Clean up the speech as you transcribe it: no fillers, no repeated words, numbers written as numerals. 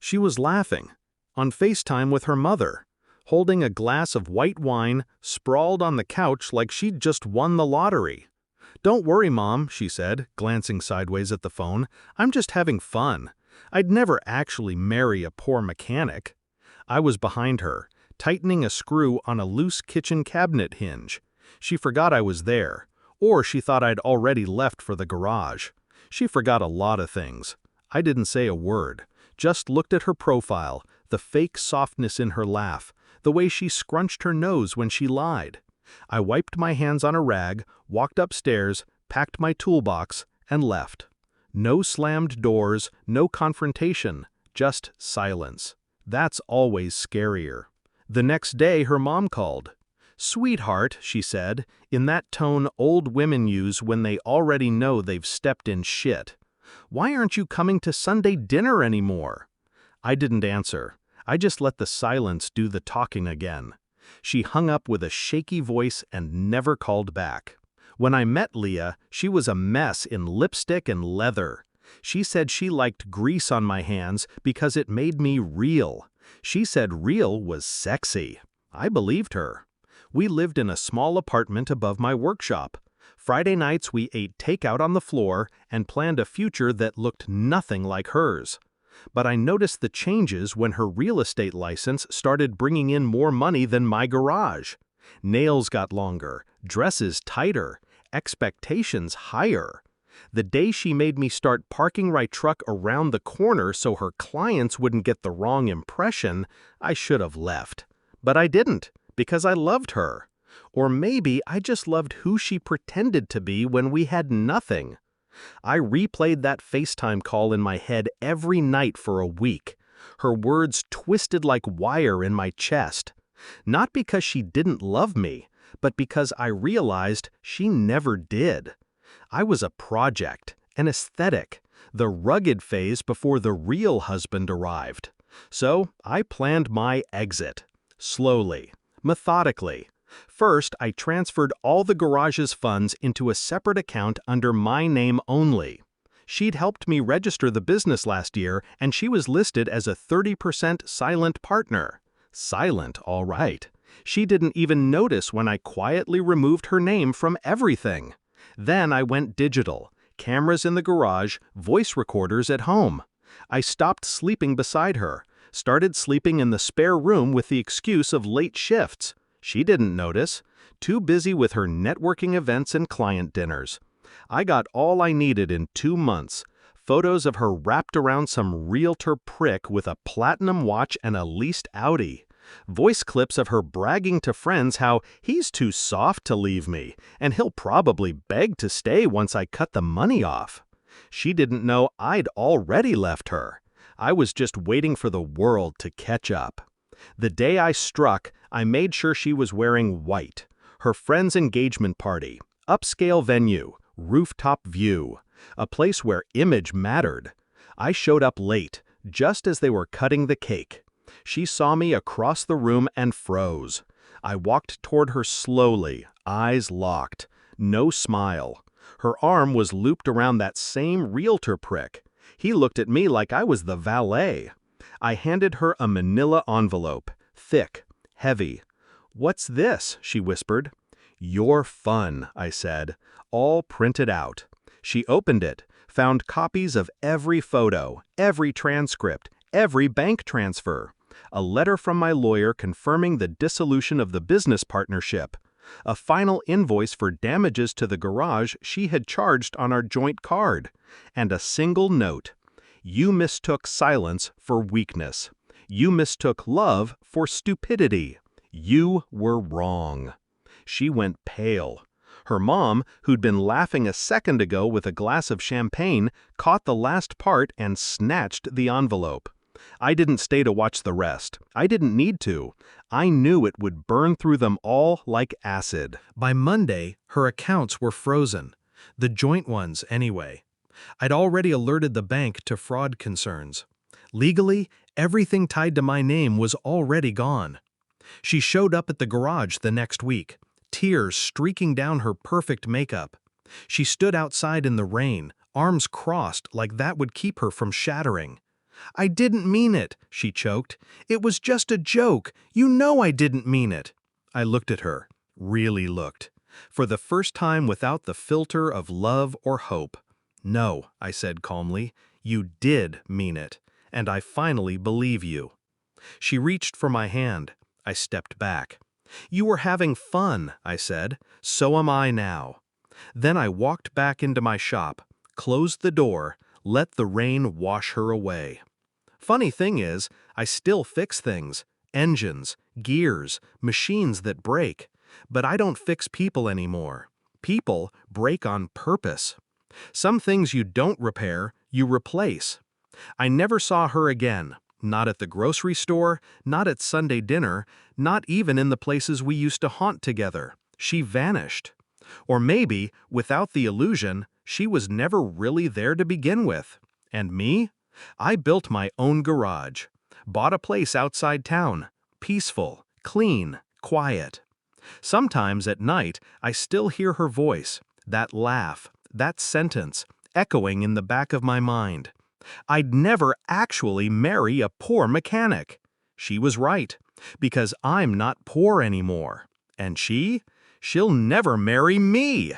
She was laughing, on FaceTime with her mother, holding a glass of white wine, sprawled on the couch like she'd just won the lottery. "Don't worry, Mom," she said, glancing sideways at the phone. "I'm just having fun. I'd never actually marry a poor mechanic." I was behind her, tightening a screw on a loose kitchen cabinet hinge. She forgot I was there, or she thought I'd already left for the garage. She forgot a lot of things. I didn't say a word, just looked at her profile, the fake softness in her laugh, the way she scrunched her nose when she lied. I wiped my hands on a rag, walked upstairs, packed my toolbox, and left. No slammed doors, no confrontation, just silence. That's always scarier. The next day her mom called. "Sweetheart," she said, in that tone old women use when they already know they've stepped in shit. "Why aren't you coming to Sunday dinner anymore?" I didn't answer. I just let the silence do the talking again. She hung up with a shaky voice and never called back. When I met Leah, she was a mess in lipstick and leather. She said she liked grease on my hands because it made me real. She said real was sexy. I believed her. We lived in a small apartment above my workshop. Friday nights we ate takeout on the floor and planned a future that looked nothing like hers. But I noticed the changes when her real estate license started bringing in more money than my garage. Nails got longer, dresses tighter, expectations higher. The day she made me start parking my truck around the corner so her clients wouldn't get the wrong impression, I should have left. But I didn't, because I loved her. Or maybe I just loved who she pretended to be when we had nothing. I replayed that FaceTime call in my head every night for a week. Her words twisted like wire in my chest. Not because she didn't love me, but because I realized she never did. I was a project, an aesthetic, the rugged phase before the real husband arrived. So I planned my exit. Slowly, methodically. First, I transferred all the garage's funds into a separate account under my name only. She'd helped me register the business last year, and she was listed as a 30% silent partner. Silent, all right. She didn't even notice when I quietly removed her name from everything. Then I went digital. Cameras in the garage, voice recorders at home. I stopped sleeping beside her, started sleeping in the spare room with the excuse of late shifts. She didn't notice, too busy with her networking events and client dinners. I got all I needed in 2 months. Photos of her wrapped around some realtor prick with a platinum watch and a leased Audi. Voice clips of her bragging to friends how he's too soft to leave me, and he'll probably beg to stay once I cut the money off. She didn't know I'd already left her. I was just waiting for the world to catch up. The day I struck, I made sure she was wearing white. Her friend's engagement party, upscale venue, rooftop view, a place where image mattered. I showed up late, just as they were cutting the cake. She saw me across the room and froze. I walked toward her slowly, eyes locked, no smile. Her arm was looped around that same realtor prick. He looked at me like I was the valet. I handed her a manila envelope, thick, heavy. "What's this?" she whispered. "Your fun," I said, all printed out. She opened it, found copies of every photo, every transcript, every bank transfer. A letter from my lawyer confirming the dissolution of the business partnership. A final invoice for damages to the garage she had charged on our joint card. And a single note. "You mistook silence for weakness. You mistook love for stupidity. You were wrong." She went pale. Her mom, who'd been laughing a second ago with a glass of champagne, caught the last part and snatched the envelope. I didn't stay to watch the rest. I didn't need to. I knew it would burn through them all like acid. By Monday, her accounts were frozen. The joint ones, anyway. I'd already alerted the bank to fraud concerns. Legally, everything tied to my name was already gone. She showed up at the garage the next week, tears streaking down her perfect makeup. She stood outside in the rain, arms crossed like that would keep her from shattering. "I didn't mean it," she choked. "It was just a joke. You know I didn't mean it." I looked at her, really looked, for the first time without the filter of love or hope. "No," I said calmly, "you did mean it, and I finally believe you." She reached for my hand. I stepped back. "You were having fun," I said. "So am I now." Then I walked back into my shop, closed the door, let the rain wash her away. Funny thing is, I still fix things, engines, gears, machines that break, but I don't fix people anymore. People break on purpose. Some things you don't repair, you replace. I never saw her again, not at the grocery store, not at Sunday dinner, not even in the places we used to haunt together. She vanished. Or maybe, without the illusion, she was never really there to begin with. And me? I built my own garage. Bought a place outside town. Peaceful, clean, quiet. Sometimes at night, I still hear her voice, that laugh, that sentence, echoing in the back of my mind. I'd never actually marry a poor mechanic. She was right, because I'm not poor anymore. And she'll never marry me.